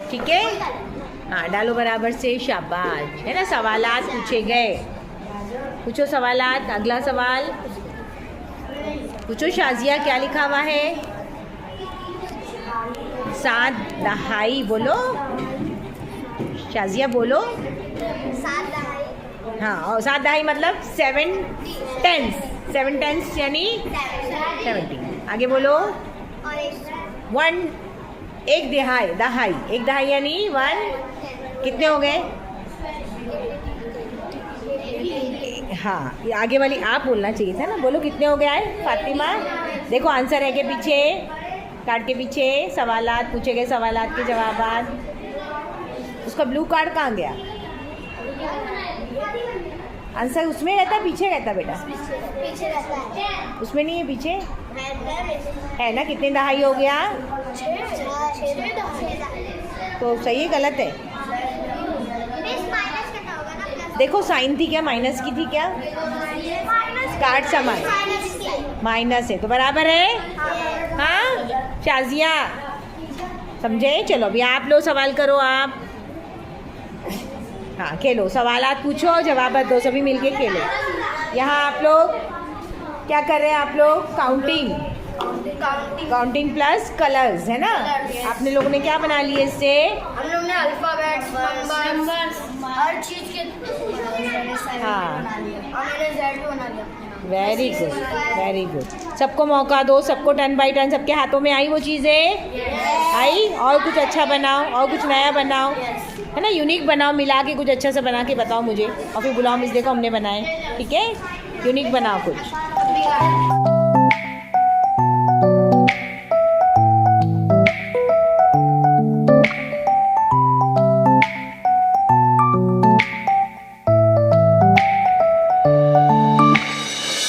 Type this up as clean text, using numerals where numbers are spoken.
ठीक है, हाँ डालो बराबर से, शाबाश। है ना, सवालात पूछे गए। पूछो सवालात। अगला सवाल पूछो शाजिया, क्या लिखा हुआ है? 7 दहाई बोलो शाजिया, बोलो। 7 दहाई। हाँ, और 7 दहाई मतलब 7 टेंस। 7 टेंस यानी 70। आगे बोलो। और 1 एक दहाई। दहाई, एक दहाई यानी 1। कितने हो गए? हाँ, ये आगे वाली आप बोलना चाहिए था ना। बोलो कितने हो गए आए फातिमा? देखो आंसर है के पीछे, कार्ड के पीछे सवालात पूछे गए, सवालात के जवाबात। उसका ब्लू कार्ड कहाँ गया? आंसर उसमें रहता है, पीछे रहता बेटा? पीछे रहता है। उसमें नहीं है, पीछे है है ना। कितने दहाई हो गया? 6 तो सही है गलत है? देखो साइन थी क्या, माइनस की थी क्या? कार्ड समान माइनस है तो बराबर है। हाँ शाजिया समझे? चलो अभी आप लोग सवाल करो आप। हाँ खेलो, सवालात पूछो, जवाब दो, सभी मिलके खेलो। यहाँ आप लोग क्या कर रहे हैं? आप लोग काउंटिंग प्लस कलर्स, है ना। आपने लोगों ने क्या बना लिए इससे? हम लोग ने अल्फाबेट्स, नंबर्स, हर चीज के हाँ हमने जेड बना लिया। Very good, very good. सबको मौका दो, सबको टर्न बाई टर्न। सबके हाथों में आई वो चीज़ें? आई। और कुछ अच्छा बनाओ, और कुछ नया बनाओ, है ना, यूनिक बनाओ, मिला के कुछ अच्छा सा बना के बताओ मुझे, और फिर बुलाओ मिस, देखो हमने बनाए। ठीक है, यूनिक बनाओ कुछ।